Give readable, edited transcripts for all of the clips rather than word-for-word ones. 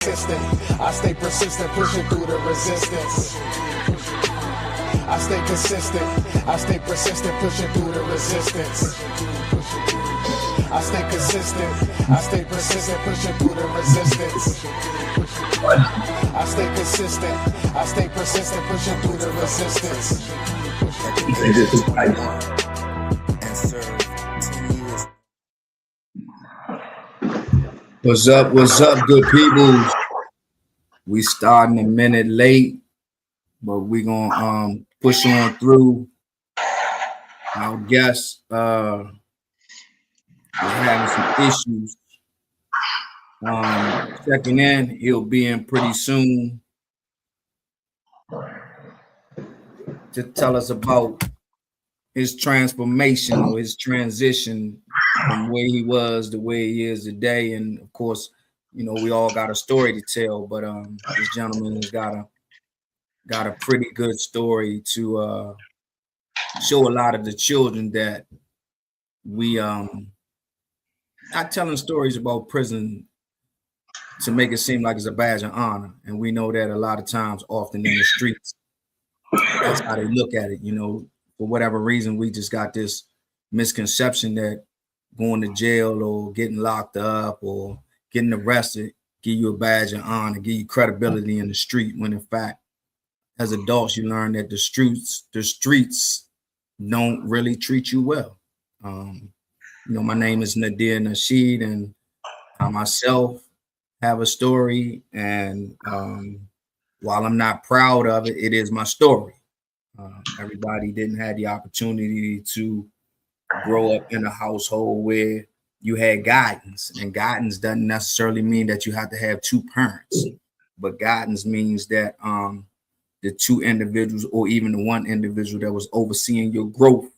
I stay persistent, pushing through the resistance. I stay consistent, I stay persistent, pushing through the resistance. I stay consistent, I stay persistent, pushing through the resistance. I stay consistent, I stay persistent, pushing through the resistance. And serve 10 years. What's up, good people? We starting a minute late, but we gonna push on through. Our guest is having some issues. Checking in, he'll be in pretty soon to tell us about his transformation or his transition from where he was to where he is today. And of course, you know, we all got a story to tell, but this gentleman has got a pretty good story to show a lot of the children that we not telling stories about prison to make it seem like it's a badge of honor. And we know that a lot of times, often in the streets, that's how they look at it. You know, for whatever reason, we just got this misconception that going to jail or getting locked up or getting arrested give you a badge of honor, give you credibility in the street, when in fact, as adults, you learn that the streets don't really treat you well. You know, my name is Nadir Nasheed, and I myself have a story, and while I'm not proud of it, it is my story. Everybody didn't have the opportunity to grow up in a household where you had guidance, and guidance doesn't necessarily mean that you have to have two parents, but guidance means that the two individuals or even the one individual that was overseeing your growth.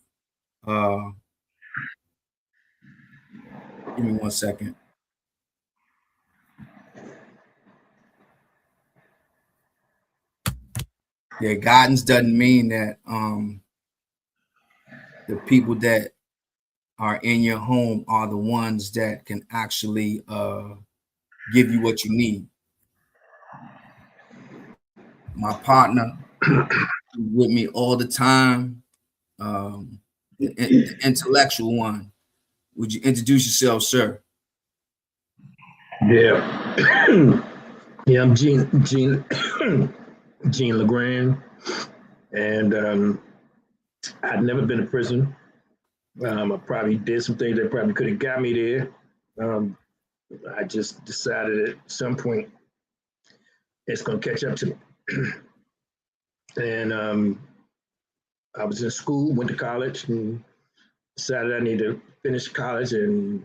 Give me 1 second. Yeah, guidance doesn't mean that the people that are in your home are the ones that can actually give you what you need. My partner with me all the time, the intellectual one. Would you introduce yourself, sir? Yeah. Yeah, I'm Gene LeGrand, and I'd never been to prison. I probably did some things that probably could have got me there. I just decided at some point it's going to catch up to me. And I was in school, went to college, and decided I need to finish college and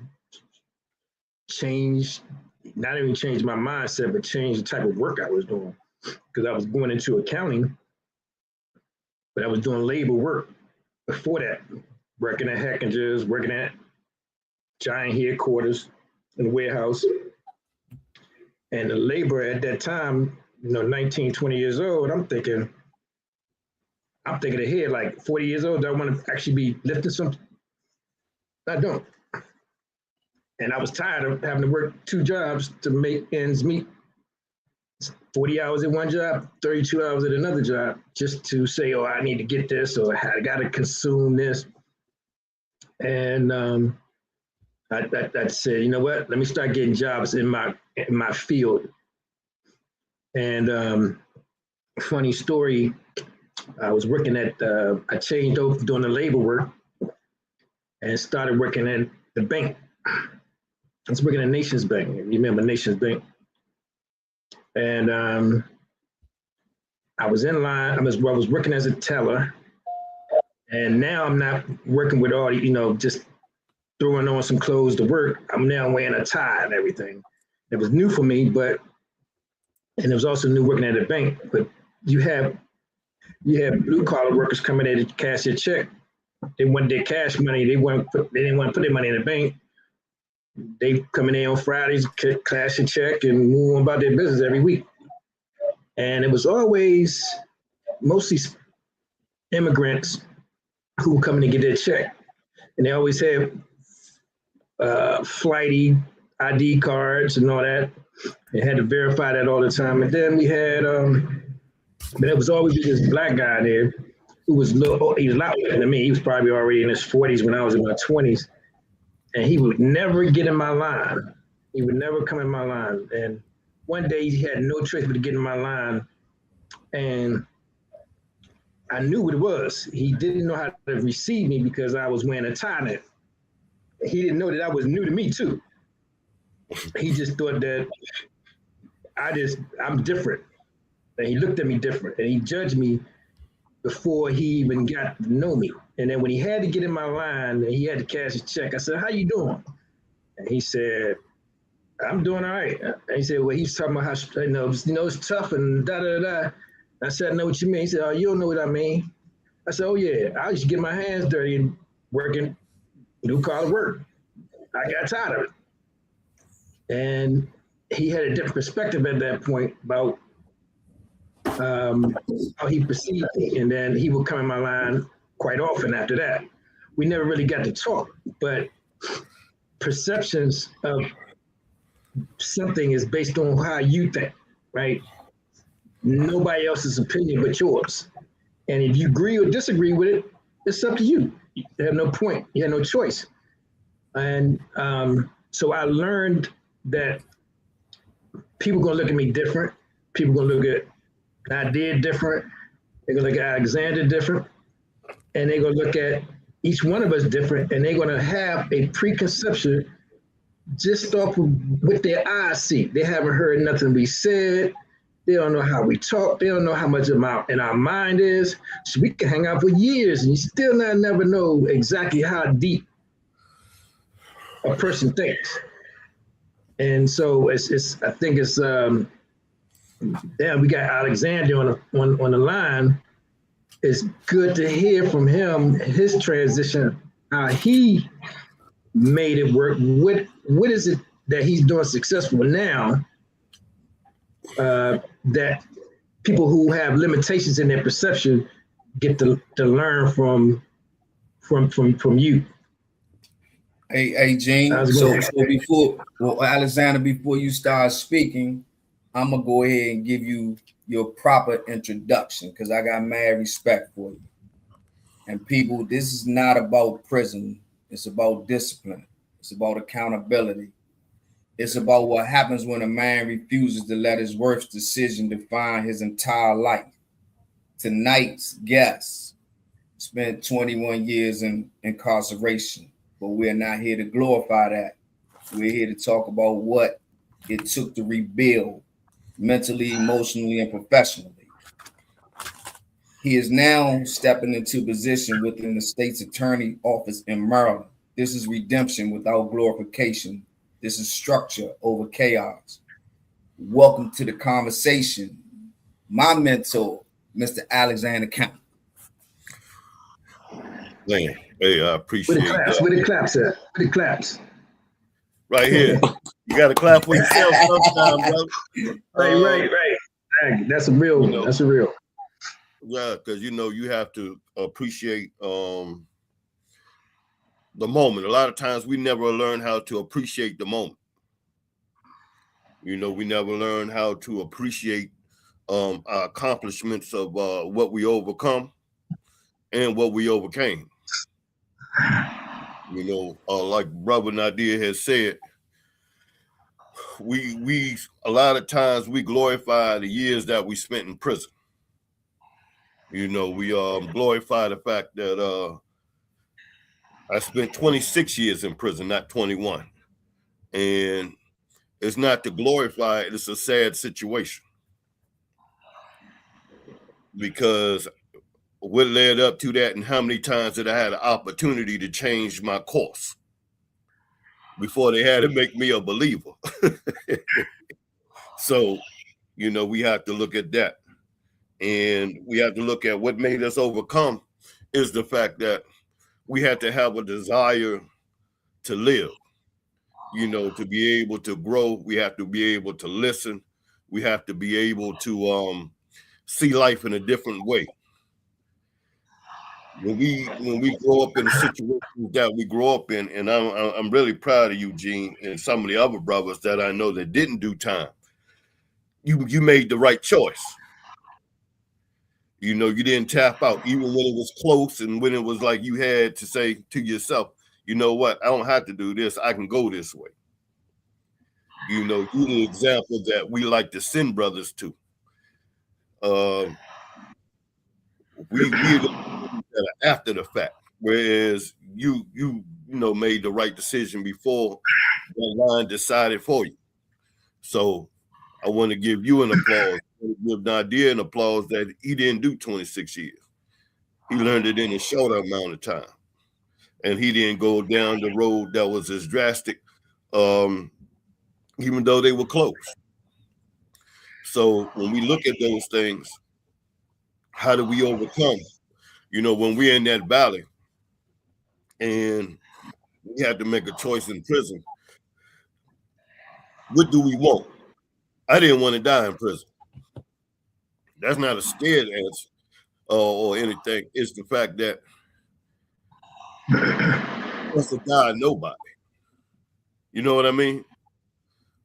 not even change my mindset, but change the type of work I was doing. Because I was going into accounting, but I was doing labor work before that, working at Heckinger's, working at giant headquarters in the warehouse. And the labor at that time, 19, 20 years old, I'm thinking ahead, like 40 years old, do I want to actually be lifting something? I don't. And I was tired of having to work two jobs to make ends meet. 40 hours at one job, 32 hours at another job, just to say, oh, I need to get this, or I got to consume this. And I said, you know what? Let me start getting jobs in my field. And funny story, I was working I changed over doing the labor work and started working at the bank. I was working at Nations Bank. You remember Nations Bank? And I was in line. I was working as a teller, and now I'm not working with all just throwing on some clothes to work. I'm now wearing a tie and everything. It was new for me, and it was also new working at a bank. But you have blue collar workers coming in to cash your check. They want their cash money. They didn't want to put their money in the bank. They come in there on Fridays, cash a check, and move on about their business every week. And it was always mostly immigrants who were coming to get their check. And they always had flighty ID cards and all that. and had to verify that all the time. And then we had, there was always this black guy there who was he was a lot older than me. He was probably already in his 40s when I was in my 20s, and he would never get in my line. He would never come in my line. And one day he had no choice but to get in my line, and I knew what it was. He didn't know how to receive me because I was wearing a tie net. He didn't know that I was new to me too. He just thought that I'm different. And he looked at me different, and he judged me before he even got to know me. And then when he had to get in my line and he had to cash his check, I said, "How you doing?" And he said, "I'm doing all right." And he said, well, he's talking about how, it's tough and da-da-da. I said, "I know what you mean." He said, "Oh, you don't know what I mean." I said, "Oh yeah, I used to get my hands dirty and working blue collar work. I got tired of it." And he had a different perspective at that point about how he perceived me. And then he would come in my line quite often after that. We never really got to talk, but perceptions of something is based on how you think, right? Nobody else's opinion but yours. And if you agree or disagree with it, it's up to you. You have no point. You have no choice. And so I learned that people gonna look at me different. People gonna look at Nadir different. They're gonna look at Alexander different. And they're gonna look at each one of us different. And they're gonna have a preconception just off of what their eyes see. They haven't heard nothing we said. They don't know how we talk. They don't know how much in our mind is. So we can hang out for years and you still never know exactly how deep a person thinks. And so I think it's we got Alexander on the line. It's good to hear from him, his transition, how he made it work. What is it that he's doing successful now that people who have limitations in their perception get to learn from you? Hey, Gene. So Alexander, before you start speaking, I'm gonna go ahead and give you your proper introduction because I got mad respect for you. And people, this is not about prison. It's about discipline. It's about accountability. It's about what happens when a man refuses to let his worst decision define his entire life. Tonight's guest spent 21 years in incarceration, but we're not here to glorify that. We're here to talk about what it took to rebuild mentally, emotionally, and professionally. He is now stepping into position within the state's attorney office in Maryland. This is redemption without glorification. This is structure over chaos. Welcome to the conversation, my mentor, Mr. Alexander Campbell. Man, hey, I appreciate that. Where the claps at? Where the claps? Right here. You got to clap for yourself sometime, bro. Right. That's a real. That's a real. Yeah, because you have to appreciate the moment. A lot of times we never learn how to appreciate the moment. We never learn how to appreciate our accomplishments of what we overcome and what we overcame. Like Brother Nadir has said, we a lot of times we glorify the years that we spent in prison. We glorify the fact that I spent 26 years in prison, not 21. And it's not to glorify it, it's a sad situation. Because what led up to that and how many times did I had an opportunity to change my course before they had to make me a believer. So, we have to look at that. And we have to look at what made us overcome is the fact that we had to have a desire to live, to be able to grow. We have to be able to listen. We have to be able to see life in a different way. When we grow up in the situations that we grow up in, and I'm really proud of you, Gene, and some of the other brothers that I know that didn't do time. you made the right choice. You know, you didn't tap out, even when it was close and when it was like you had to say to yourself, you know what, I don't have to do this. I can go this way. You know, you're the example that we like to send brothers to. We after the fact, whereas you know made the right decision before the line decided for you. So I want to give you an applause. Give Nadir an applause that he didn't do 26 years. He learned it in a shorter amount of time, and he didn't go down the road that was as drastic, even though they were close. So when we look at those things, how do we overcome? You know, when we're in that valley and we had to make a choice in prison, what do we want? I didn't want to die in prison. That's not a scared answer or anything. It's the fact that who wants to die nobody. You know what I mean?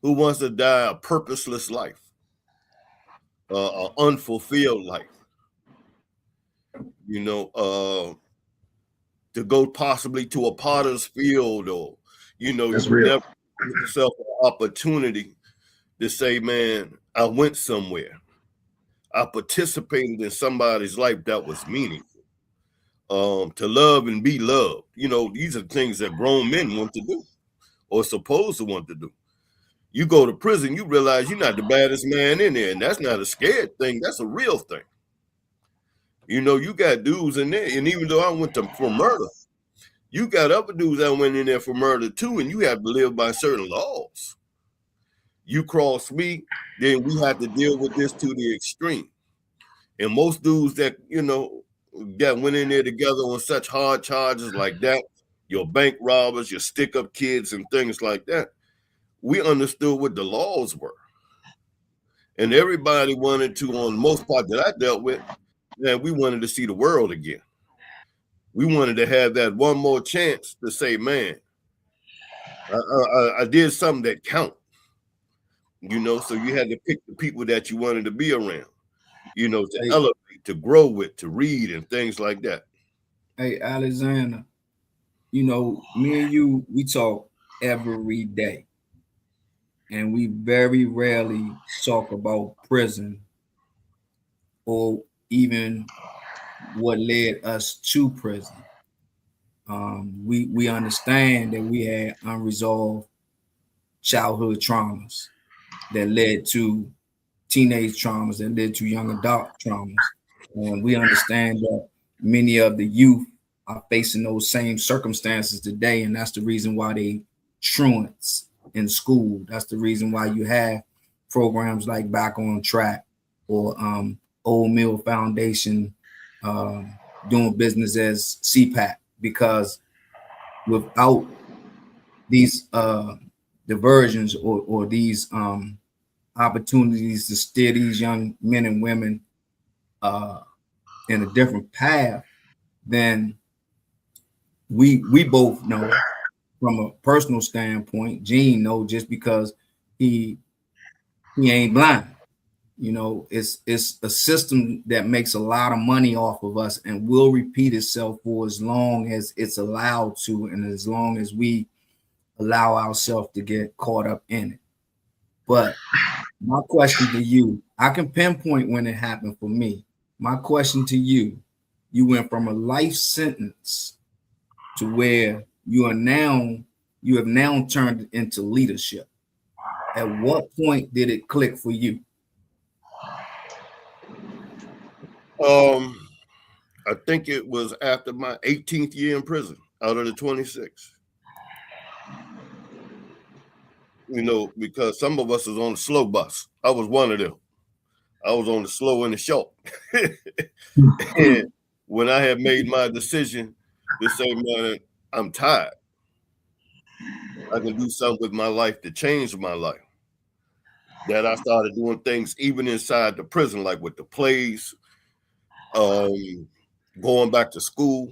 Who wants to die a purposeless life, an unfulfilled life? You know, to go possibly to a potter's field, or you know, That's you real. never give yourself an opportunity to say, man, I went somewhere. I participated in somebody's life that was meaningful. To love and be loved. You know, these are things that grown men want to do or supposed to want to do. You go to prison, you realize you're not the baddest man in there, and that's not a scared thing. That's a real thing. You know, you got dudes in there, and even though I went for murder, you got other dudes that went in there for murder too, and you have to live by certain laws. You cross me, then we have to deal with this to the extreme. And most dudes that, you know, that went in there together on such hard charges like that, your bank robbers, your stick-up kids, and things like that, we understood what the laws were. And everybody wanted to, on the most part that I dealt with, man, we wanted to see the world again. We wanted to have that one more chance to say, man, I did something that count. You know, so you had to pick the people that you wanted to be around, you know, to elevate, to grow with, to read, and things like that. Hey, Alexander, you know, me and you, we talk every day. And we very rarely talk about prison or even what led us to prison. We understand that we had unresolved childhood traumas that led to teenage traumas, that led to young adult traumas. And we understand that many of the youth are facing those same circumstances today, and that's the reason why they truants in school. That's the reason why you have programs like Back on Track or Old Mill Foundation doing business as CPAC, because without these diversions or these opportunities to steer these young men and women in a different path, then we both know from a personal standpoint, Gene know, just because he ain't blind. You know, it's a system that makes a lot of money off of us and will repeat itself for as long as it's allowed to, and as long as we allow ourselves to get caught up in it. But my question to you, I can pinpoint when it happened for me. My question to you, you went from a life sentence to where you have now turned it into leadership. At what point did it click for you? I think it was after my 18th year in prison out of the 26. You know, because some of us is on the slow bus. I was one of them. I was on the slow and the short. And when I had made my decision to say, man, I'm tired, I can do something with my life to change my life, that I started doing things even inside the prison, like with the plays, going back to school,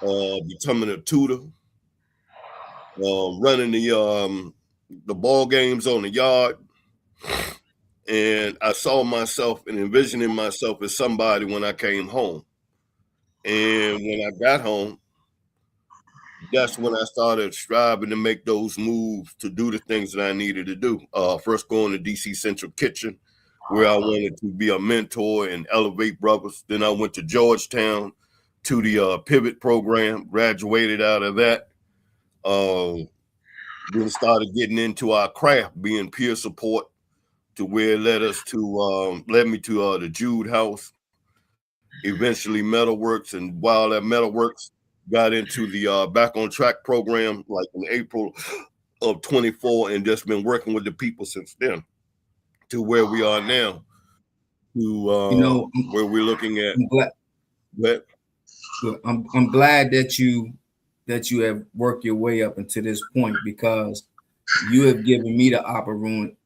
becoming a tutor, running the ball games on the yard, And I saw myself and envisioning myself as somebody when I came home. And when I got home, that's when I started striving to make those moves to do the things that I needed to do. First going to DC Central Kitchen, where I wanted to be a mentor and elevate brothers. Then I went to Georgetown to the Pivot program, graduated out of that. Then started getting into our craft, being peer support, to where it led me to the Jude House, eventually Metalworks, and while at Metalworks, got into the Back on Track program like in April of 24, and just been working with the people since then to where we are now, to where we're looking at. I'm glad that you have worked your way up into this point, because you have given me the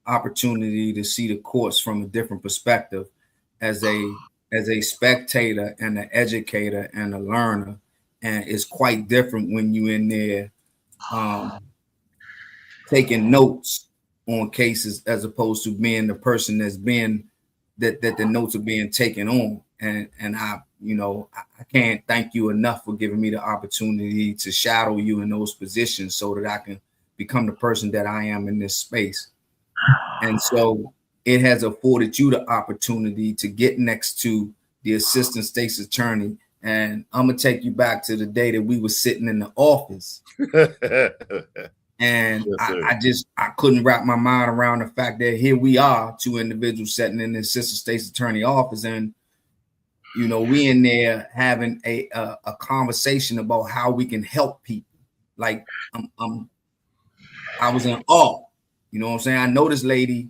opportunity to see the course from a different perspective as a spectator and an educator and a learner. And it's quite different when you're in there taking notes on cases, as opposed to being the person that's being that the notes are being taken on. And I can't thank you enough for giving me the opportunity to shadow you in those positions so that I can become the person that I am in this space. And so it has afforded you the opportunity to get next to the assistant state's attorney. And I'm going to take you back to the day that we were sitting in the office. And yes, I couldn't wrap my mind around the fact that here we are, two individuals sitting in the assistant state's attorney office. And, we in there having a conversation about how we can help people. Like I was in awe. You know what I'm saying? I know this lady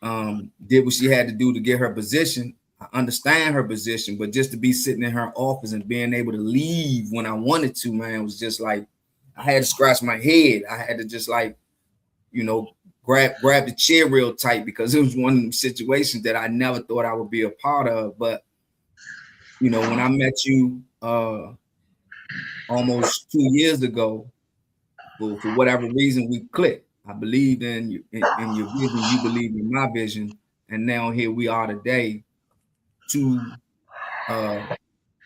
did what she had to do to get her position. I understand her position, but just to be sitting in her office and being able to leave when I wanted to, man, was just like, I had to scratch my head. I had to just grab the chair real tight, because it was one of them situations that I never thought I would be a part of. But, when I met you almost 2 years ago, for whatever reason, we clicked. I believed in your vision. You believed in my vision. And now here we are today, two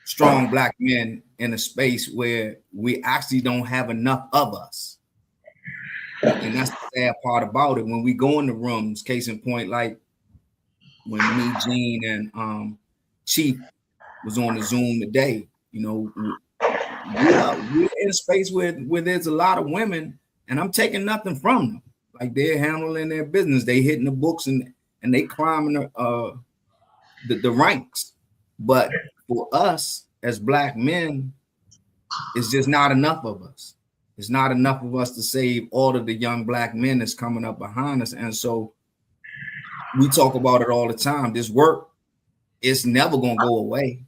strong Black men in a space where we actually don't have enough of us. And that's the sad part about it. When we go in the rooms, case in point, like when me, Gene, and Chief was on the Zoom today, we're in a space where there's a lot of women, and I'm taking nothing from them. Like, they're handling their business. They hitting the books and they climbing the ranks. But for us as Black men, it's just not enough of us. It's not enough of us to save all of the young Black men that's coming up behind us. And so we talk about it all the time. This work, it's never going to go away.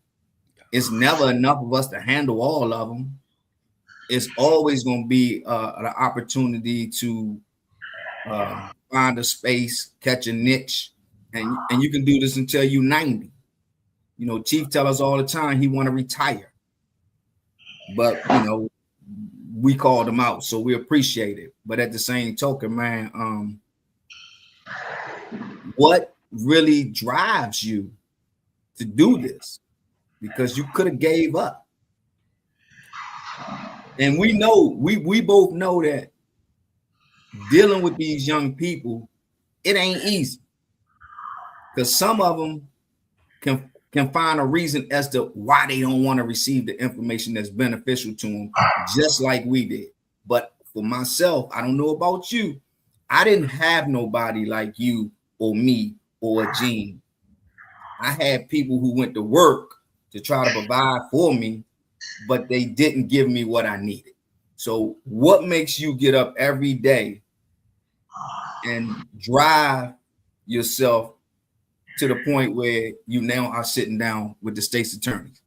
It's never enough of us to handle all of them. It's always going to be an opportunity to find a space, catch a niche, and you can do this until you're 90. Chief tell us all the time he want to retire, but we called him out, so we appreciate it. But at the same token, man, what really drives you to do this? Because you could have gave up. And we know, we both know that dealing with these young people, it ain't easy. Because some of them can find a reason as to why they don't want to receive the information that's beneficial to them, just like we did. But for myself, I don't know about you, I didn't have nobody like you or me or Gene. I had people who went to work to try to provide for me, but they didn't give me what I needed. So what makes you get up every day and drive yourself to the point where you now are sitting down with the state's attorneys?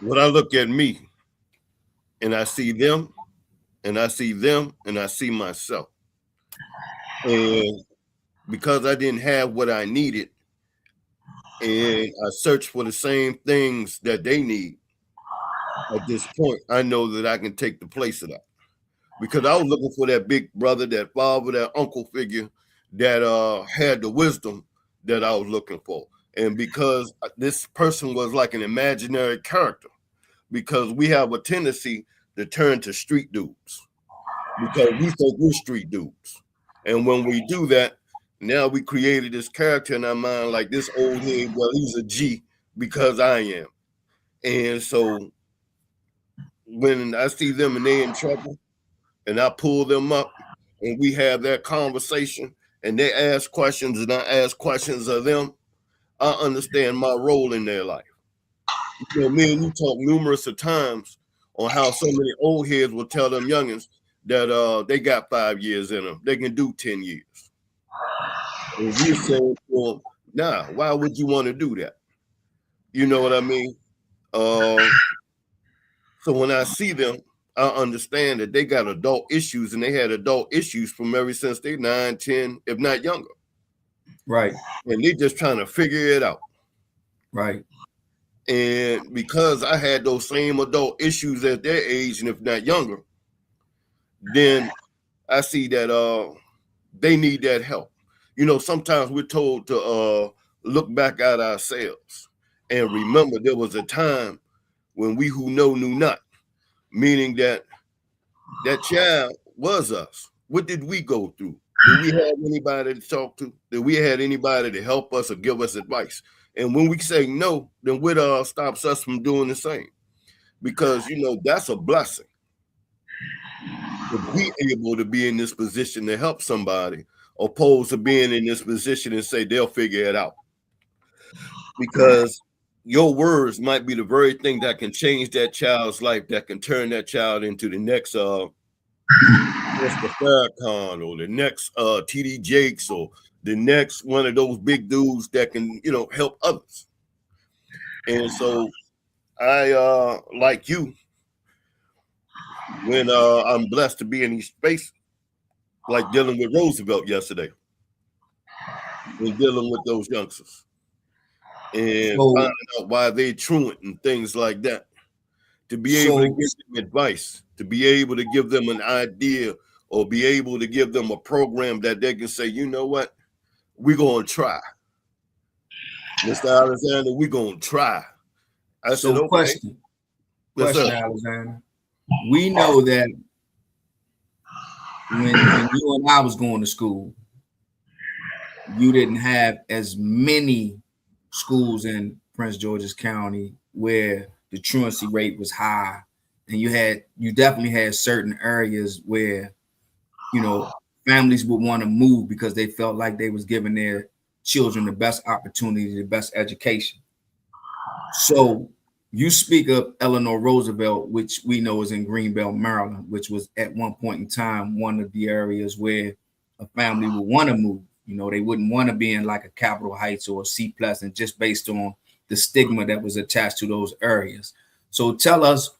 When I look at me and I see them and I see them and I see myself, and because I didn't have what I needed, and I search for the same things that they need, at this point, I know that I can take the place of that. Because I was looking for that big brother, that father, that uncle figure that had the wisdom that I was looking for. And because this person was like an imaginary character, because we have a tendency to turn to street dudes because we think we're street dudes. And when we do that, now we created this character in our mind, like this old head, well, he's a G because I am. And so when I see them and they're in trouble and I pull them up and we have that conversation and they ask questions and I ask questions of them, I understand my role in their life. You know, me and you talk numerous of times on how so many old heads will tell them youngins that they got 5 years in them. They can do 10 years. And we say, well, nah, why would you want to do that? You know what I mean? So when I see them, I understand that they got adult issues, and they had adult issues from ever since they 9, 10, if not younger. Right. And they just trying to figure it out. Right. And because I had those same adult issues at their age, and if not younger, then I see that they need that help. You know, sometimes we're told to look back at ourselves and remember there was a time when we who know knew not, meaning that that child was us. What did we go through? Did we have anybody to talk to? Did we have anybody to help us or give us advice? And when we say no, then what stops us from doing the same? Because, you know, that's a blessing to be able to be in this position to help somebody, opposed to being in this position and say they'll figure it out. Because your words might be the very thing that can change that child's life, that can turn that child into the next Mr. Farrakhan or the next TD Jakes or the next one of those big dudes that can, you know, help others. And so I, like you, when I'm blessed to be in these spaces, like dealing with Roosevelt yesterday and dealing with those youngsters and finding out why they truant and things like that, to be able to give them advice, to be able to give them an idea or be able to give them a program that they can say, you know what, we're going to try. Mr. Alexander, we're going to try. I said, okay. Question, Alexander. We know that when you and I was going to school, you didn't have as many schools in Prince George's County where the truancy rate was high, and you definitely had certain areas where, you know, families would want to move because they felt like they was giving their children the best opportunity, the best education. So you speak of Eleanor Roosevelt, which we know is in Greenbelt, Maryland, which was at one point in time one of the areas where a family would want to move. You know, they wouldn't want to be in like a Capitol Heights or a C Pleasant just based on the stigma that was attached to those areas. So tell us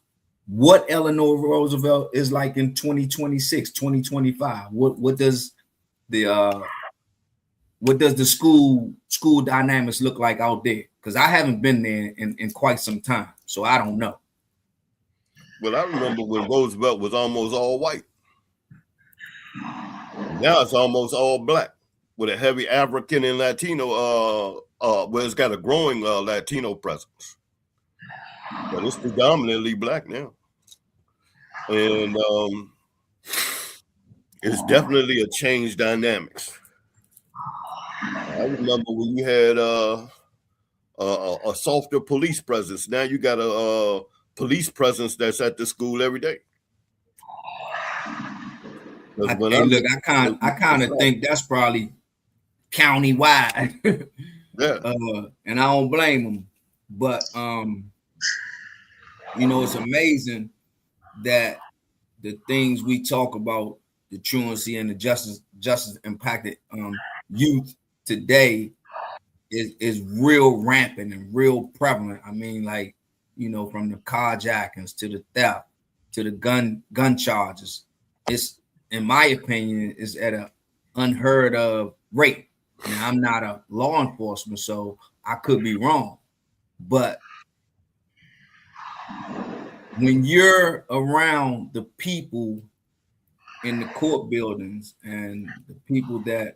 what Eleanor Roosevelt is like in 2026, 2025. What does the school dynamics look like out there? Because I haven't been there in quite some time, so I don't know. Well, I remember when Roosevelt was almost all white. Now it's almost all black with a heavy African and Latino, well, it's got a growing Latino presence. But it's predominantly black now. And it's definitely a change dynamics. I remember when you had a softer police presence. Now you got a police presence that's at the school every day. I kind of think that's probably county-wide. Yeah. And I don't blame them. But, you know, it's amazing that the things we talk about, the truancy and the justice impacted youth today is real rampant and real prevalent. I mean, like, you know, from the carjackings to the theft to the gun charges, it's, in my opinion, is at an unheard of rate. Now, I'm not a law enforcement, so I could be wrong, but when you're around the people in the court buildings and the people that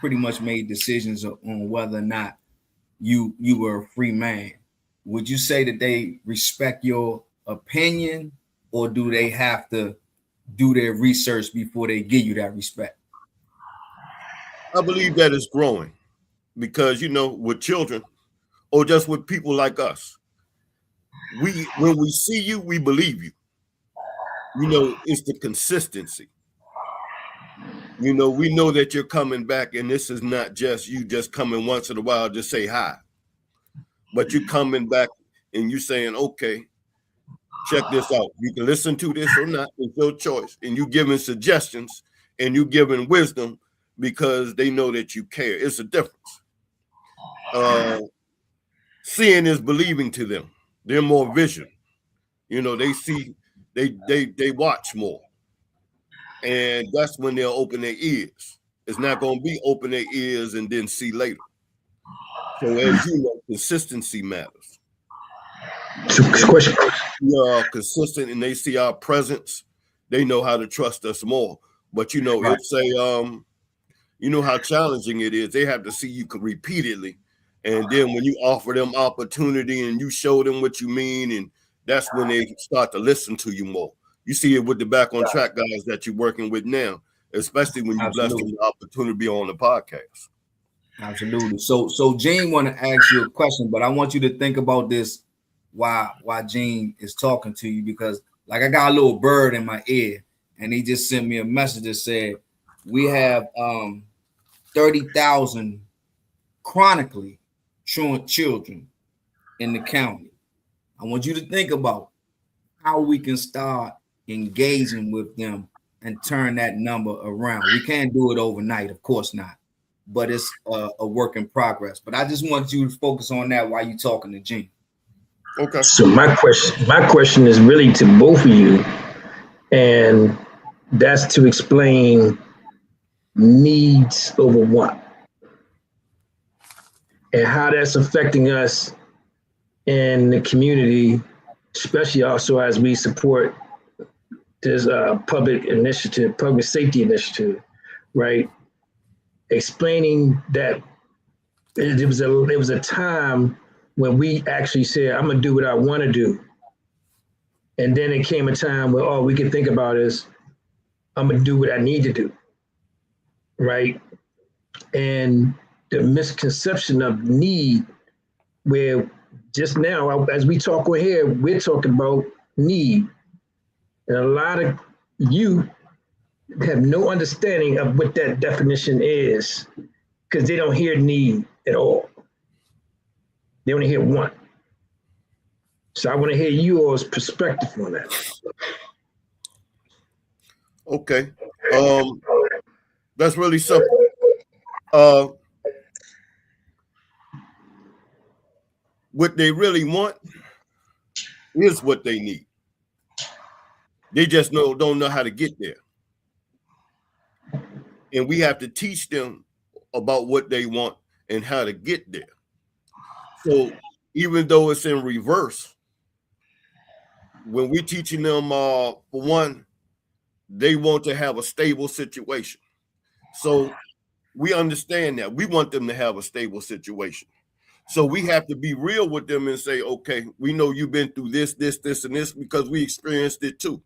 pretty much made decisions on whether or not you were a free man, would you say that they respect your opinion, or do they have to do their research before they give you that respect? I believe that is growing because, with children or just with people like us, when we see you, we believe you. It's the consistency. We know that you're coming back, and this is not just you just coming once in a while to say hi, but you're coming back and you're saying, okay, check this out. You can listen to this or not. It's your choice. And you giving suggestions and you giving wisdom because they know that you care. It's a difference. Seeing is believing to them. They're more vision. They see, they watch more. And that's when they'll open their ears. It's not going to be open their ears and then see later. So as you know, consistency matters. Question. We are consistent and they see our presence, they know how to trust us more. But Right. it's a how challenging it is. They have to see you repeatedly. And then when you offer them opportunity and you show them what you mean, and that's when they start to listen to you more. You see it with the Back on Track guys that you're working with now, especially when you bless them the opportunity to be on the podcast. Absolutely. So Gene want to ask you a question, but I want you to think about this while Gene is talking to you, because like I got a little bird in my ear and he just sent me a message that said we have 30,000 chronically truant children in the county. I want you to think about how we can start engaging with them and turn that number around. We can't do it overnight, of course not, but it's a work in progress. But I just want you to focus on that while you're talking to Gene. Okay. So my question is really to both of you, and that's to explain needs over want and how that's affecting us in the community, especially also as we support this public safety initiative, right? Explaining that there was a time when we actually said, I'm gonna do what I wanna do. And then it came a time where all we can think about is, I'm gonna do what I need to do, right? And the misconception of need, where just now, as we talk on here, we're talking about need. And a lot of you have no understanding of what that definition is, because they don't hear need at all. They only hear want. So I want to hear yours perspective on that. Okay. That's really simple. What they really want is what they need. They just don't know how to get there. And we have to teach them about what they want and how to get there. So even though it's in reverse, when we're teaching them, for one, they want to have a stable situation. So we understand that. We want them to have a stable situation. So we have to be real with them and say, okay, we know you've been through this, and this, because we experienced it too.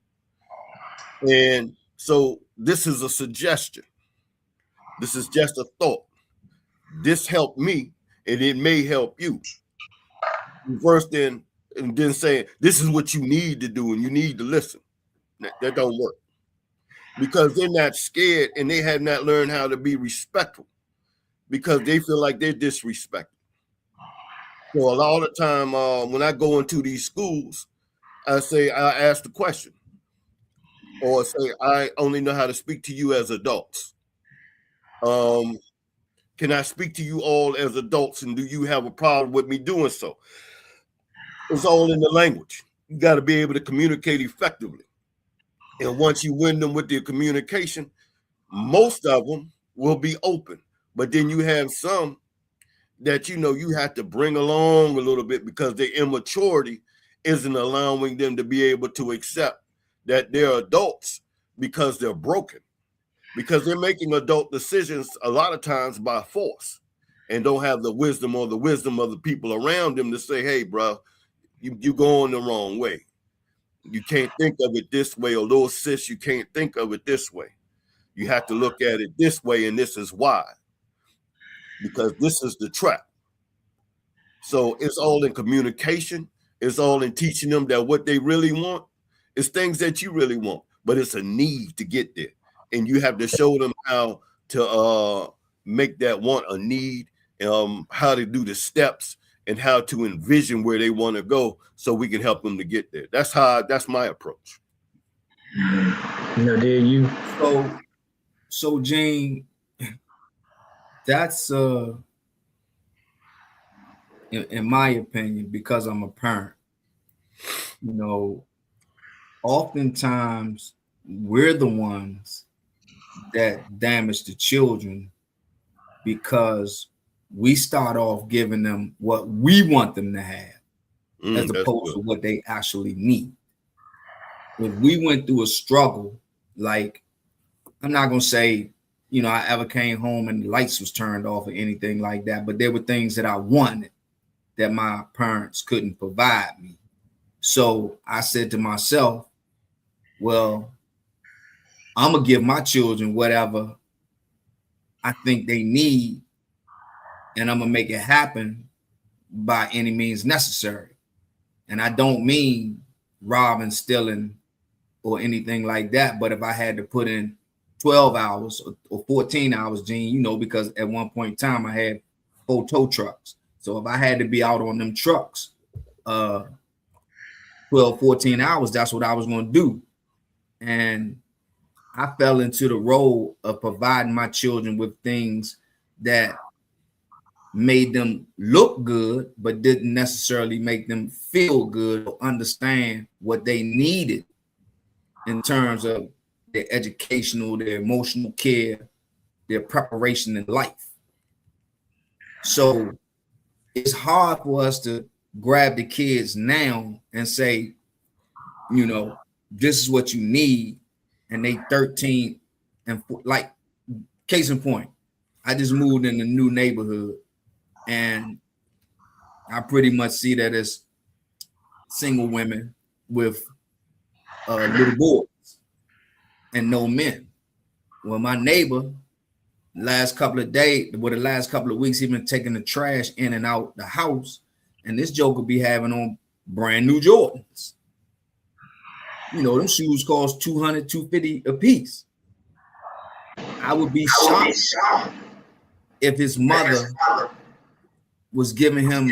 And so this is a suggestion. This is just a thought. This helped me, and it may help you. First, and then saying, this is what you need to do, and you need to listen. That don't work. Because they're not scared, and they have not learned how to be respectful, because they feel like they're disrespected. So a lot of time when I go into these schools, I ask the question, or say, I only know how to speak to you as adults. Can I speak to you all as adults, and do you have a problem with me doing so? It's all in the language. You got to be able to communicate effectively. And once you win them with their communication, most of them will be open. But then you have some that you have to bring along a little bit, because their immaturity isn't allowing them to be able to accept that they're adults because they're broken, because they're making adult decisions a lot of times by force and don't have the wisdom of the people around them to say, hey, bro, you going the wrong way. You can't think of it this way, or little sis, you can't think of it this way. You have to look at it this way, and this is why. Because this is the trap. So it's all in communication. It's all in teaching them that what they really want is things that you really want, but it's a need to get there. And you have to show them how to make that want a need, how to do the steps, and how to envision where they want to go so we can help them to get there. That's my approach. So Gene, that's in my opinion, because I'm a parent, oftentimes we're the ones that damage the children because we start off giving them what we want them to have as opposed to what they actually need. If we went through a struggle, like, I'm not going to say, I ever came home and the lights was turned off or anything like that, but there were things that I wanted that my parents couldn't provide me. So I said to myself, well, I'm going to give my children whatever I think they need, and I'm going to make it happen by any means necessary. And I don't mean robbing, stealing, or anything like that. But if I had to put in 12 hours or 14 hours, Gene, because at one point in time I had 4 tow trucks. So if I had to be out on them trucks 12, 14 hours, that's what I was going to do. And I fell into the role of providing my children with things that made them look good, but didn't necessarily make them feel good or understand what they needed in terms of their educational, their emotional care, their preparation in life. So it's hard for us to grab the kids now and say, this is what you need. And they 13 and like, case in point, I just moved in a new neighborhood and I pretty much see that as single women with little boys and no men. Well, my neighbor, the last couple of weeks, he been taking the trash in and out the house, and this joker be having on brand new Jordans. Them shoes cost $200, $250 a piece. I would be shocked if his mother was giving him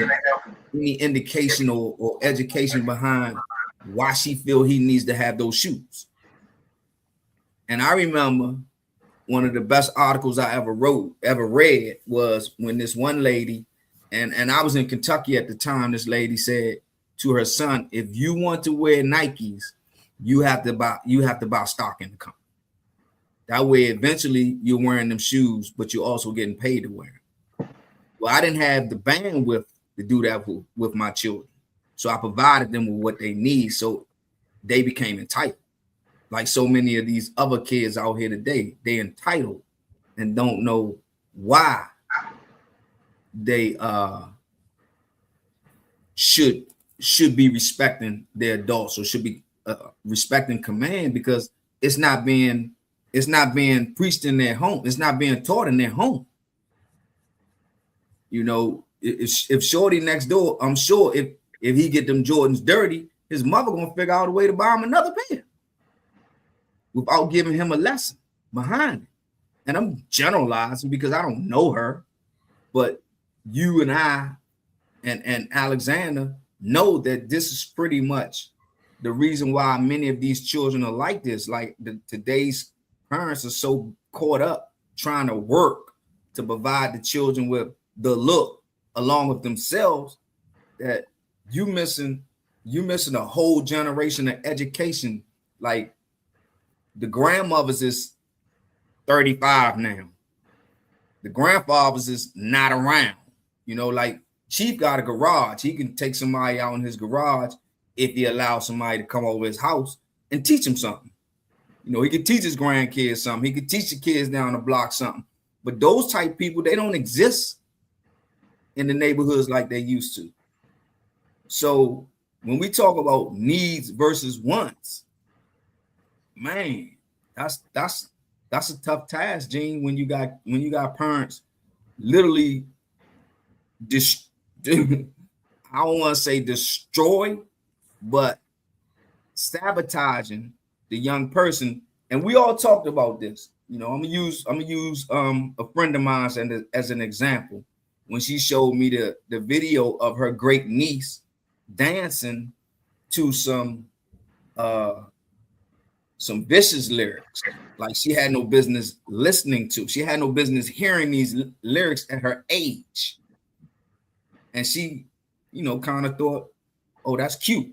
any indication or education behind why she feel he needs to have those shoes. And I remember one of the best articles I ever read was when this one lady, and I was in Kentucky at the time, this lady said to her son, if you want to wear Nikes, you have to buy stock in the company. That way, eventually, you're wearing them shoes, but you're also getting paid to wear them. Well, I didn't have the bandwidth to do that with my children. So I provided them with what they need, so they became entitled. Like so many of these other kids out here today, they entitled and don't know why they should be respecting their adults or should be respecting command, because it's not being preached in their home. It's not being taught in their home. If Shorty next door, I'm sure if he get them Jordans dirty, his mother gonna figure out a way to buy him another pair without giving him a lesson behind it. And I'm generalizing because I don't know her, but you and I and Alexander know that this is pretty much the reason why many of these children are like this. Like today's parents are so caught up trying to work to provide the children with the look along with themselves that you missing a whole generation of education. Like the grandmothers is 35 now. The grandfathers is not around. Like Chief got a garage. He can take somebody out in his garage if he allows somebody to come over his house and teach him something. You know, he could teach his grandkids something. He could teach the kids down the block something. But those type people, they don't exist in the neighborhoods like they used to. So when we talk about needs versus wants, man, that's a tough task, Gene. When you got parents literally I don't want to say destroy, but sabotaging the young person. And we all talked about this. You know, I'm gonna use a friend of mine as an example. When she showed me the video of her great niece dancing to some vicious lyrics, like she had no business listening to. She had no business hearing these lyrics at her age. And she, you know, kind of thought, oh, that's cute.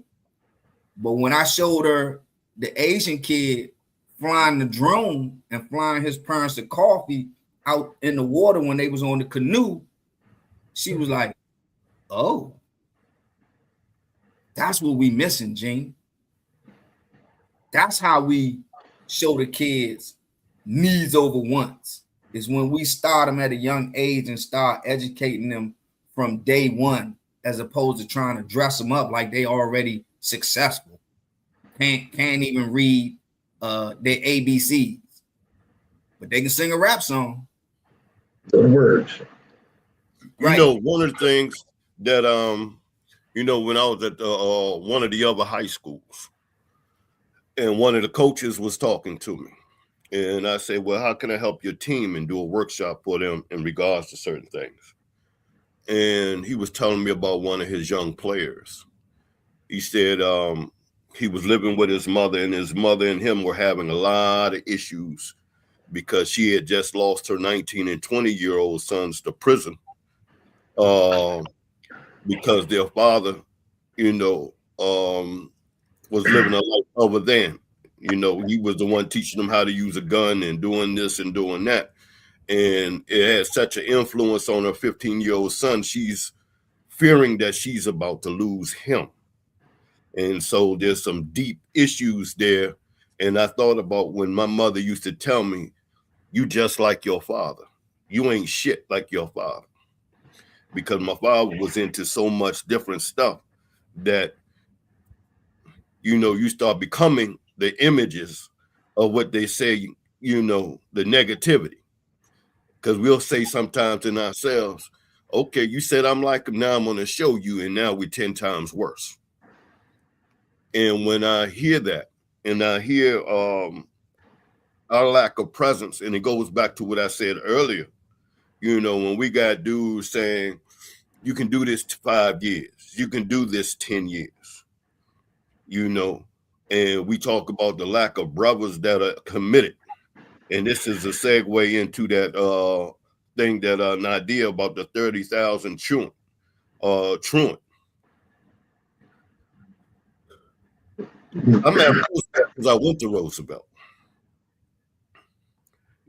But when I showed her the Asian kid flying the drone and flying his parents the coffee out in the water when they was on the canoe, she was like, oh, that's what we missing, Gene. That's how we show the kids needs over wants, is when we start them at a young age and start educating them from day one, as opposed to trying to dress them up like they already successful. Can't even read their ABCs, but they can sing a rap song. The words. Right. You know, one of the things that you know, when I was at one of the other high schools, and one of the coaches was talking to me, and I said, well, how can I help your team and do a workshop for them in regards to certain things? And he was telling me about one of his young players. He said he was living with his mother, and his mother and him were having a lot of issues because she had just lost her 19 and 20-year-old sons to prison because their father, you know, was living a life other than, you know, he was the one teaching them how to use a gun and doing this and doing that. And it has such an influence on her 15-year-old son. She's fearing that she's about to lose him. And so there's some deep issues there. And I thought about when my mother used to tell me, you just like your father. You ain't shit like your father. Because my father was into so much different stuff that, you know, you start becoming the images of what they say, you know, the negativity. Because we'll say sometimes in ourselves, okay, you said I'm like him, now I'm going to show you, and now we're 10 times worse. And when I hear that, and I hear our lack of presence, and it goes back to what I said earlier, you know, when we got dudes saying, you can do this 5 years, you can do this 10 years, you know, and we talk about the lack of brothers that are committed. And this is a segue into that thing that Nadia about the 30,000 truant. I'm at Roosevelt because I went to Roosevelt.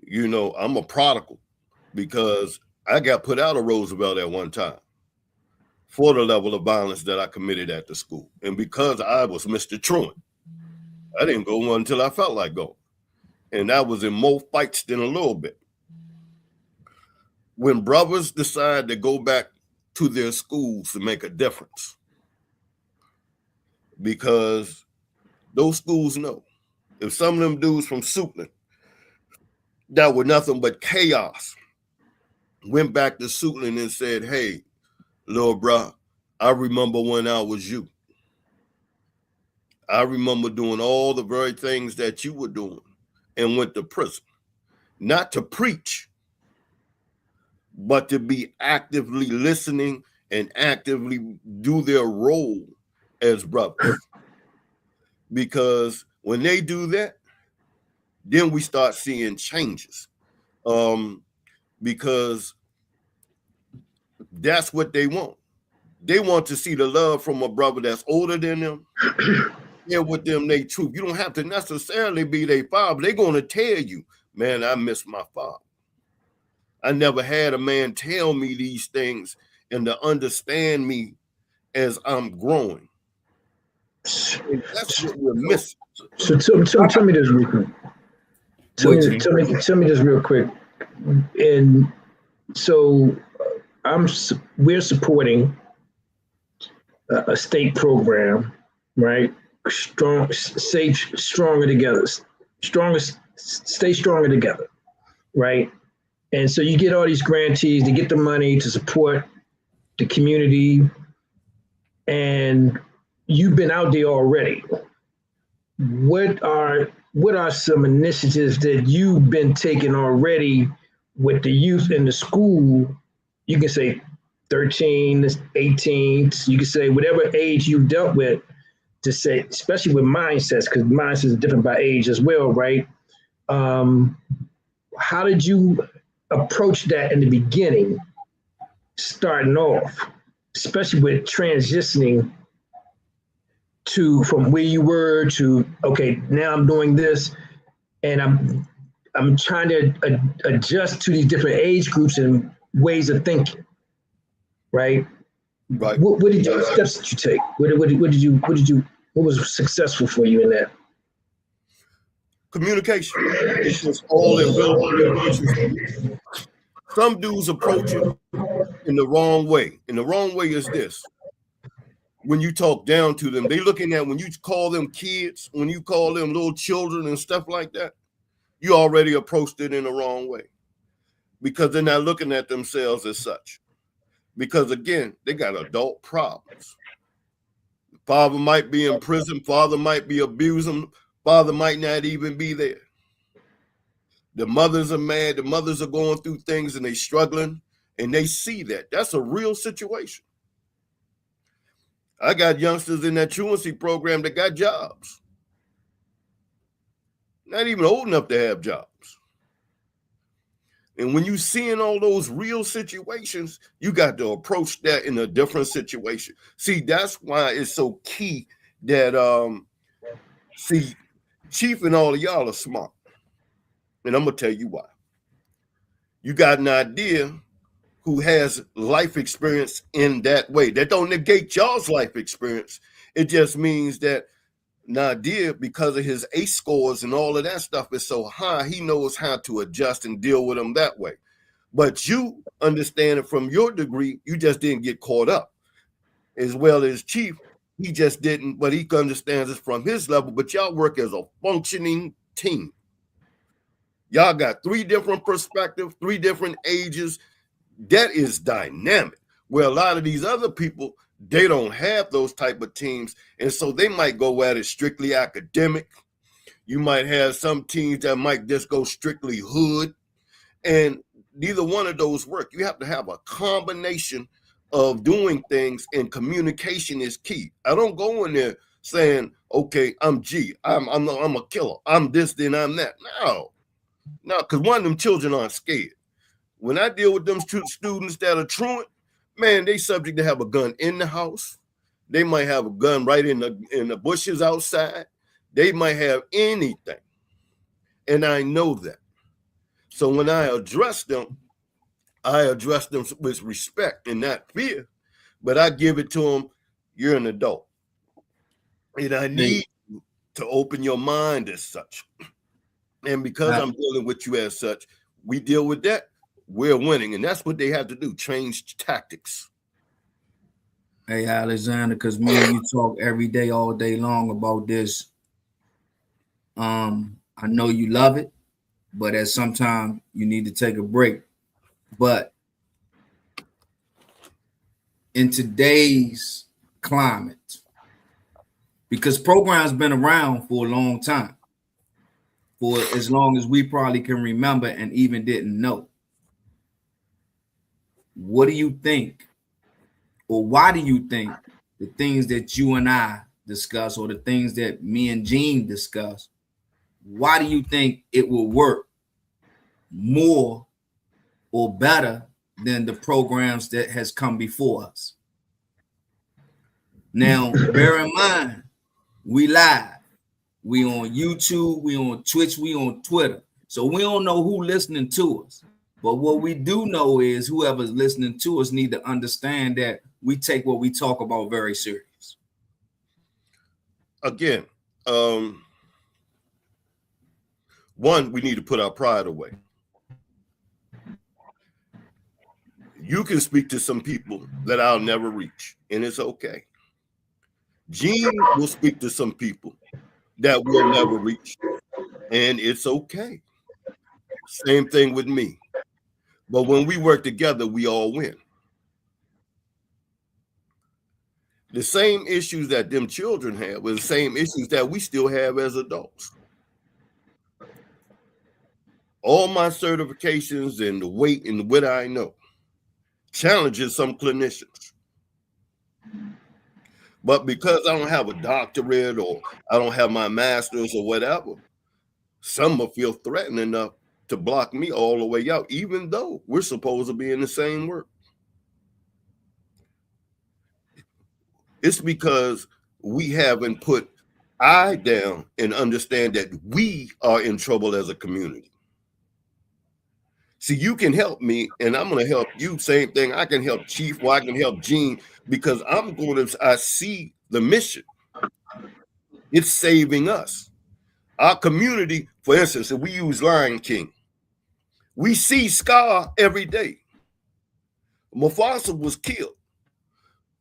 You know, I'm a prodigal because I got put out of Roosevelt at one time for the level of violence that I committed at the school. And because I was Mr. Truant, I didn't go until I felt like going. And I was in more fights than a little bit. When brothers decide to go back to their schools to make a difference, because those schools know if some of them dudes from Suitland that were nothing but chaos went back to Suitland and said, hey, little bro, I remember when I was you. I remember doing all the very things that you were doing, and went to prison, not to preach, but to be actively listening and actively do their role as brothers. Because when they do that, then we start seeing changes. Because that's what they want. They want to see the love from a brother that's older than them. Share with them their truth. You don't have to necessarily be their father. They're going to tell you, man, I miss my father. I never had a man tell me these things and to understand me as I'm growing. And that's what we're missing. So tell me this real quick. Tell me this real quick. And so we're supporting a state program, right? Stay stronger together. Stay stronger together, right? And so you get all these grantees to get the money to support the community, and you've been out there already. What are some initiatives that you've been taking already with the youth in the school? You can say 13, 18, you can say whatever age you've dealt with, to say, especially with mindsets, because mindsets are different by age as well, right? How did you approach that in the beginning, starting off, especially with transitioning from where you were to, okay, now I'm doing this, and I'm trying to adjust to these different age groups and ways of thinking, right? Right. What steps did you take? What was successful for you in that? Communication. It's just all in. Some dudes approach it in the wrong way. And the wrong way is this. When you talk down to them, they looking at, when you call them kids, when you call them little children and stuff like that, you already approached it in the wrong way, because they're not looking at themselves as such. Because again, they got adult problems. Father might be in prison. Father might be abusing. Father might not even be there. The mothers are mad. The mothers are going through things and they struggling, and they see that. That's a real situation. I got youngsters in that truancy program that got jobs. Not even old enough to have jobs. And when you seeing all those real situations, you got to approach that in a different situation. See, that's why it's so key that, see, Chief and all of y'all are smart. And I'm going to tell you why. You got an idea who has life experience in that way. That don't negate y'all's life experience. It just means that Nadir, because of his ACE scores and all of that stuff is so high, he knows how to adjust and deal with them that way. But you understand it from your degree, you just didn't get caught up. As well as Chief, he just didn't, but he understands it from his level, but y'all work as a functioning team. Y'all got 3 different perspectives, 3 different ages. That is dynamic. Where a lot of these other people, they don't have those type of teams. And so they might go at it strictly academic. You might have some teams that might just go strictly hood. And neither one of those work. You have to have a combination of doing things, and communication is key. I don't go in there saying, okay, I'm G, I'm a killer, I'm this, then I'm that. No, because one of them children aren't scared. When I deal with them students that are truant, man, they subject to have a gun in the house. They might have a gun right in the bushes outside. They might have anything. And I know that. So when I address them with respect and not fear, but I give it to them, you're an adult. And I need you to open your mind as such. And because I'm dealing with you as such, we deal with that, we're winning. And that's what they have to do, change tactics. Hey, Alexander, because me and you talk every day, all day long about this. I know you love it, but at some time you need to take a break. But in today's climate, because programs been around for a long time, for as long as we probably can remember and even didn't know. What do you think, or why do you think the things that you and I discuss, or the things that me and Gene discuss, why do you think it will work more or better than the programs that has come before us? Now, bear in mind, we live. We on YouTube, we on Twitch, we on Twitter. So we don't know who listening to us. But what we do know is whoever's listening to us need to understand that we take what we talk about very serious. Again, One, we need to put our pride away. You can speak to some people that I'll never reach, and it's okay. Gene will speak to some people that we'll never reach, and it's okay. Same thing with me. But when we work together, we all win. The same issues that them children have were the same issues that we still have as adults. All my certifications and the weight and what I know challenges some clinicians. But because I don't have a doctorate or I don't have my master's or whatever, some will feel threatened enough to block me all the way out, even though we're supposed to be in the same work. It's because we haven't put I down and understand that we are in trouble as a community. See, you can help me and I'm going to help you. Same thing. I can help Chief or I can help Gene because I see the mission. It's saving us. Our community, for instance, if we use Lion King, we see Scar every day. Mufasa was killed.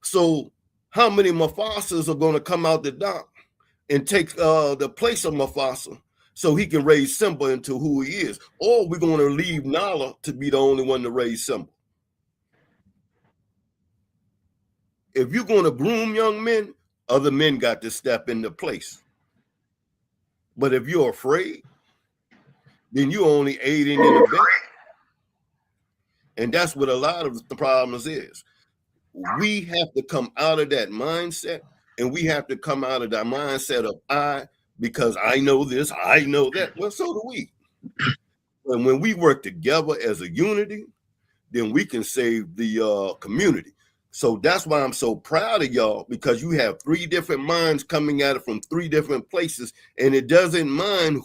So how many Mufasas are going to come out the dock and take the place of Mufasa so he can raise Simba into who he is? Or we're going to leave Nala to be the only one to raise Simba? If you're going to groom young men, other men got to step into place. But if you're afraid, then you're only aiding in abetting. And that's what a lot of the problems is. We have to come out of that mindset, and we have to come out of that mindset of I, because I know this, I know that. Well, so do we. And when we work together as a unity, then we can save the community. So that's why I'm so proud of y'all, because you have 3 different minds coming at it from 3 different places, and it doesn't matter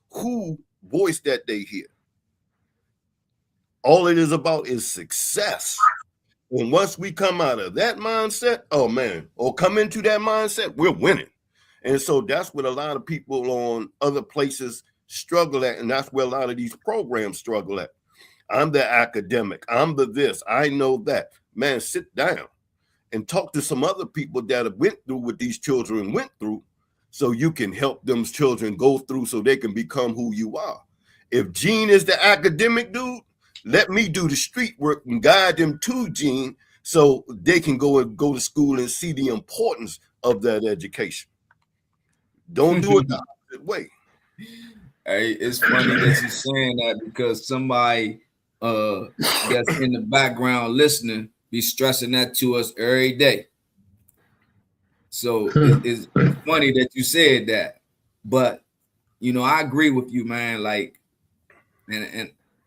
who voice that they hear. All it is about is success. And once we come out of that mindset, oh man, or come into that mindset, we're winning. And so that's what a lot of people on other places struggle at, and that's where a lot of these programs struggle at. I'm the academic, I'm the this, I know that. Man, sit down and talk to some other people that have went through what these children went through, so you can help them children go through so they can become who you are. If Gene is the academic dude, let me do the street work and guide them to Gene so they can go to school and see the importance of that education. Don't do it the opposite way. Hey, it's funny that you're saying that, because somebody that's in the background listening be stressing that to us every day. So it's funny that you said that. But I agree with you, man. Like,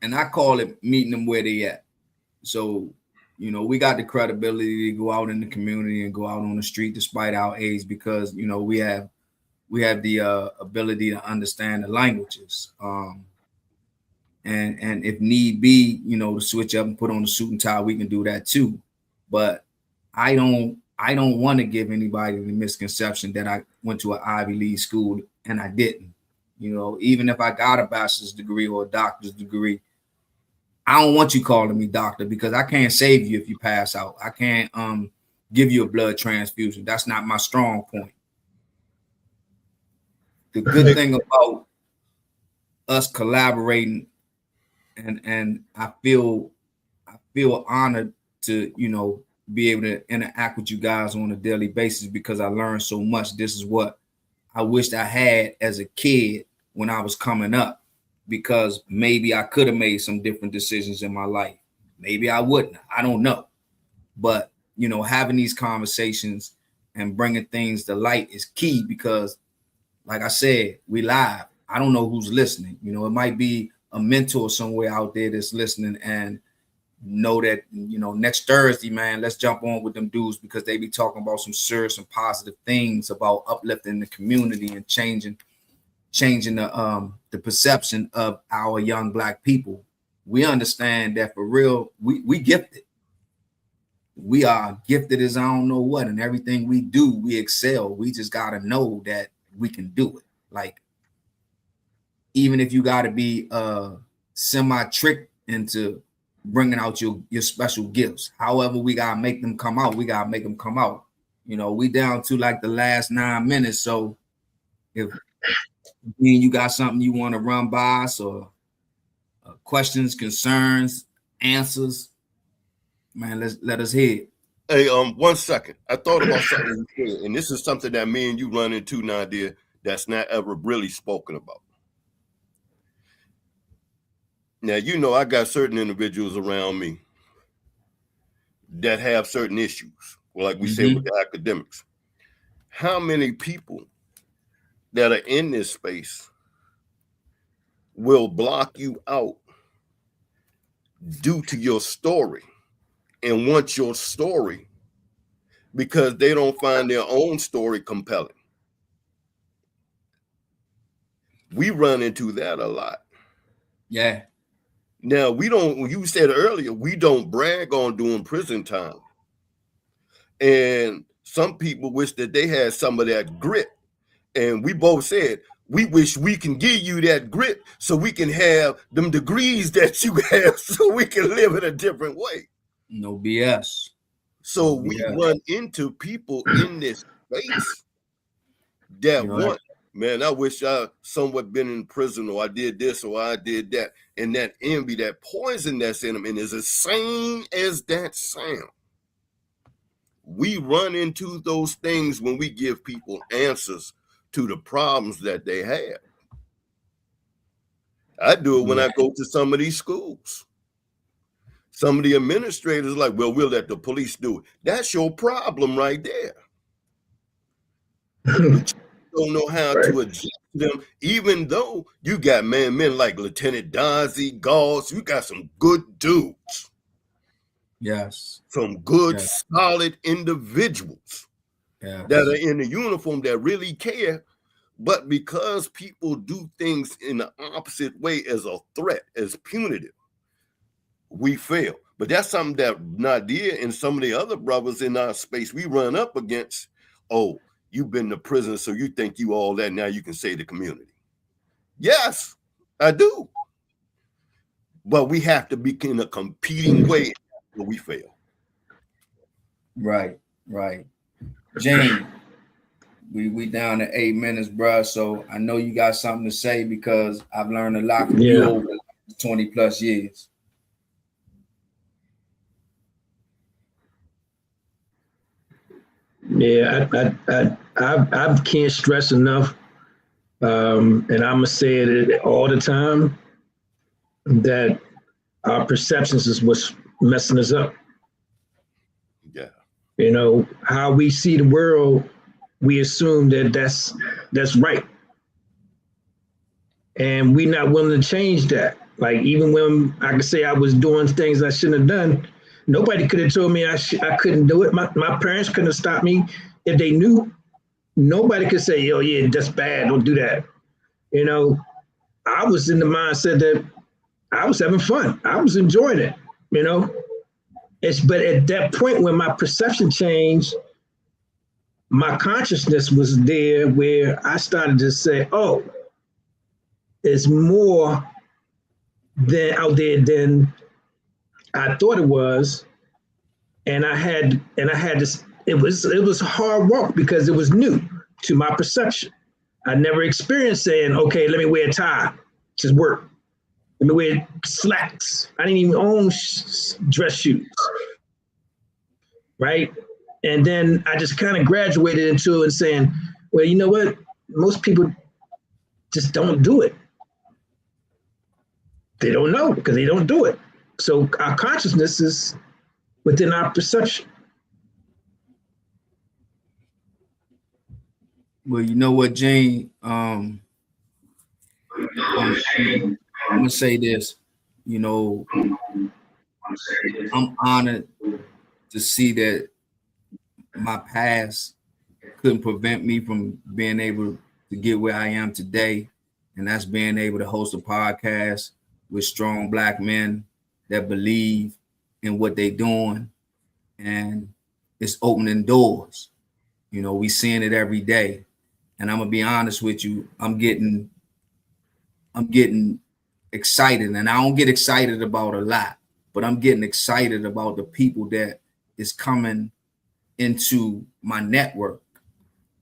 and I call it meeting them where they at. So, we got the credibility to go out in the community and go out on the street despite our age, because, we have the ability to understand the languages. And if need be, to switch up and put on the suit and tie, we can do that too. But I don't want to give anybody the misconception that I went to an Ivy League school and I didn't. Even if I got a bachelor's degree or a doctor's degree, I don't want you calling me doctor, because I can't save you if you pass out. I can't give you a blood transfusion. That's not my strong point. The good thing about us collaborating, and I feel honored to be able to interact with you guys on a daily basis, because I learned so much. This is what I wished I had as a kid when I was coming up, because maybe I could have made some different decisions in my life. Maybe I wouldn't. I don't know. But, having these conversations and bringing things to light is key, because, like I said, we live. I don't know who's listening. It might be a mentor somewhere out there that's listening and know that, next Thursday, man, let's jump on with them dudes, because they be talking about some serious and positive things about uplifting the community and changing the perception of our young Black people. We understand that for real, we gifted. We are gifted as I don't know what, and everything we do, we excel. We just got to know that we can do it. Like, even if you got to be semi-tricked into bringing out your special gifts. However, we got to make them come out. We got to make them come out. You know, we down to like the last 9 minutes. So if you got something you want to run by us, or questions, concerns, answers, man, let us hear it. Hey, 1 second. I thought about something you said, and this is something that me and you run into, Nadia, that's not ever really spoken about. Now, you know, I got certain individuals around me that have certain issues, like we say with the academics. How many people that are in this space will block you out due to your story and want your story because they don't find their own story compelling? We run into that a lot. Yeah. Now, we don't, you said earlier, we don't brag on doing prison time. And some people wish that they had some of that grit. And we both said, we wish we can give you that grit so we can have them degrees that you have so we can live in a different way. No BS. So we run into people in this space that want, man, I wish I somewhat been in prison, or I did this, or I did that. And that envy, that poison that's in them, and is the same as that sound. We run into those things when we give people answers to the problems that they have. I do it when I go to some of these schools. Some of the administrators are like, well, we'll let the police do it. That's your problem right there. You don't know how to adjust them, even though you got men like Lieutenant Dazzy, Gauls, you got some good dudes. Yes. Some good, solid individuals that are in the uniform that really care. But because people do things in the opposite way, as a threat, as punitive, we fail. But that's something that Nadia and some of the other brothers in our space, we run up against. Oh, you've been to prison, so you think you all that, now you can save the community. Yes, I do. But we have to be in a competing way where we fail. Right. Jane, we down to 8 minutes, bro. So I know you got something to say because I've learned a lot from you over 20 plus years. Yeah, I can't stress enough, and I'm gonna say it all the time, that our perceptions is what's messing us up. Yeah. You know, how we see the world, we assume that that's right. And we're not willing to change that. Like, even when I could say I was doing things I shouldn't have done, nobody could have told me I couldn't do it. My parents couldn't have stopped me if they knew. Nobody could say, oh yeah, that's bad, don't do that. You know, I was in the mindset that I was having fun. I was enjoying it, you know. But at that point when my perception changed, my consciousness was there where I started to say, oh, it's more than out there than I thought it was. And I had this, it was hard work because it was new to my perception. I never experienced saying, okay, let me wear a tie, just work. Let me wear slacks. I didn't even own dress shoes, right? And then I just kind of graduated into it and saying, well, you know what? Most people just don't do it. They don't know because they don't do it. So our consciousness is within our perception. Well, you know what, Jane? I'm gonna say this. You know, I'm honored to see that my past couldn't prevent me from being able to get where I am today, and that's being able to host a podcast with strong Black men that believe in what they're doing, and it's opening doors. You know, we seeing it every day. And I'm gonna be honest with you, I'm getting I'm getting excited, and I don't get excited about a lot, but I'm getting excited about the people that is coming into my network.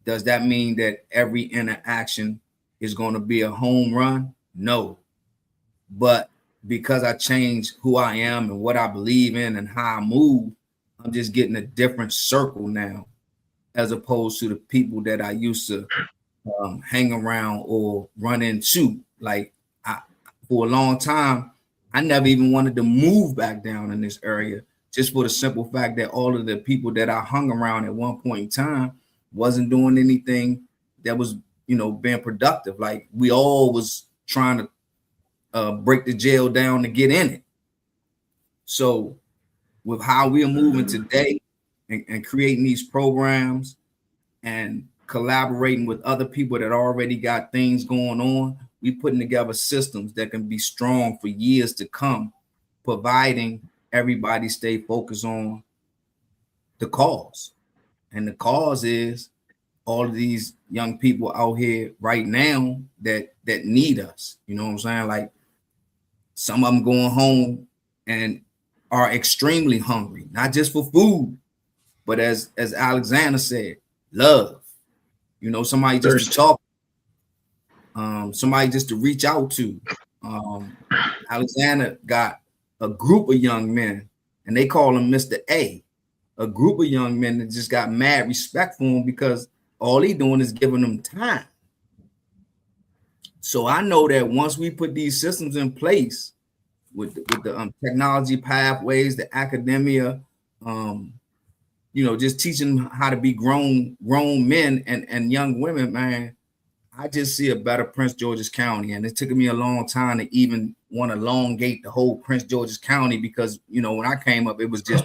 Does that mean that every interaction is going to be a home run? No. But because I changed who I am and what I believe in and how I move, I'm just getting a different circle now, as opposed to the people that I used to hang around or run into. Like, for a long time, I never even wanted to move back down in this area, just for the simple fact that all of the people that I hung around at one point in time wasn't doing anything that was, being productive. Like, we all was trying to break the jail down to get in it. So with how we are moving today and creating these programs and collaborating with other people that already got things going on, we putting together systems that can be strong for years to come, providing everybody stay focused on the cause. And the cause is all of these young people out here right now that need us. You know what I'm saying? Like, some of them going home and are extremely hungry, not just for food, but as Alexander said, love. Somebody just to talk, somebody just to reach out to. Alexander got a group of young men, and they call him Mr. A group of young men that just got mad respect for him because all he doing is giving them time. So I know that once we put these systems in place with the technology pathways, the academia, just teaching how to be grown men and young women, man, I just see a better Prince George's County. And it took me a long time to even want to elongate the whole Prince George's County because, when I came up, it was just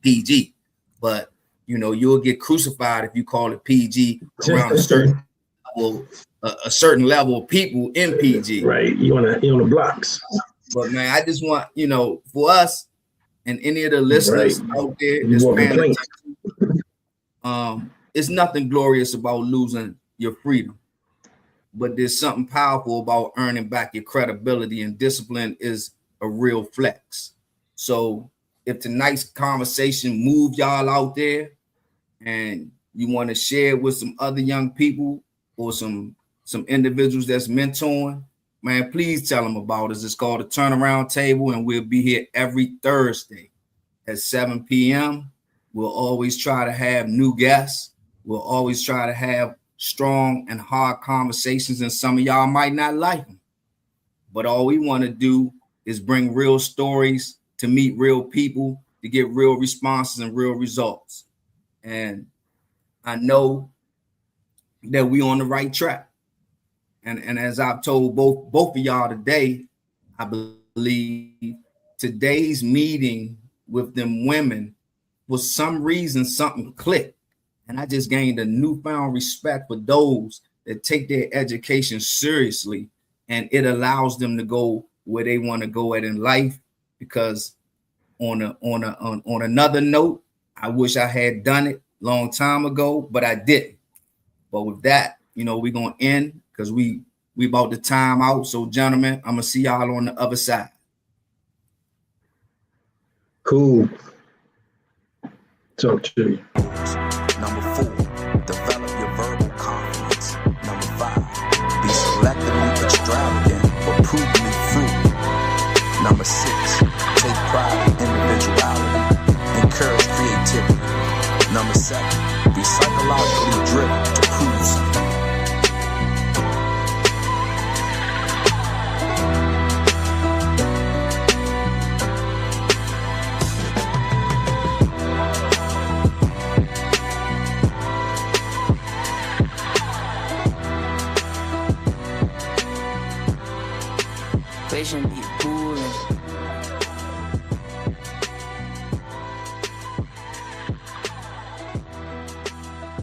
PG. But, you'll get crucified if you call it PG around a certain level of people in PG. Right. You on the blocks. But, man, I just want, for us and any of the listeners out there that's paying attention, it's nothing glorious about losing your freedom. But there's something powerful about earning back your credibility, and discipline is a real flex. So if tonight's conversation moved y'all out there and you want to share it with some other young people or some individuals that's mentoring, man, please tell them about us. It's called the Turnaround Table, and we'll be here every Thursday at 7 p.m. We'll always try to have new guests. We'll always try to have strong and hard conversations, and some of y'all might not like them. But all we want to do is bring real stories to meet real people, to get real responses and real results. And I know that we on the right track. And as I've told both of y'all today, I believe today's meeting with them women, for some reason, something clicked. And I just gained a newfound respect for those that take their education seriously, and it allows them to go where they want to go at in life. Because on another note, I wish I had done it a long time ago, but I didn't. But with that, we're gonna end because we about to time out. So, gentlemen, I'm gonna see y'all on the other side. Cool. Talk to you. Number 4, develop your verbal confidence. Number 5, be selectively extravagant but prudently frugal. Number 6, take pride in individuality, encourage creativity. Number 7, be psychologically driven to prove something. Patient be cool and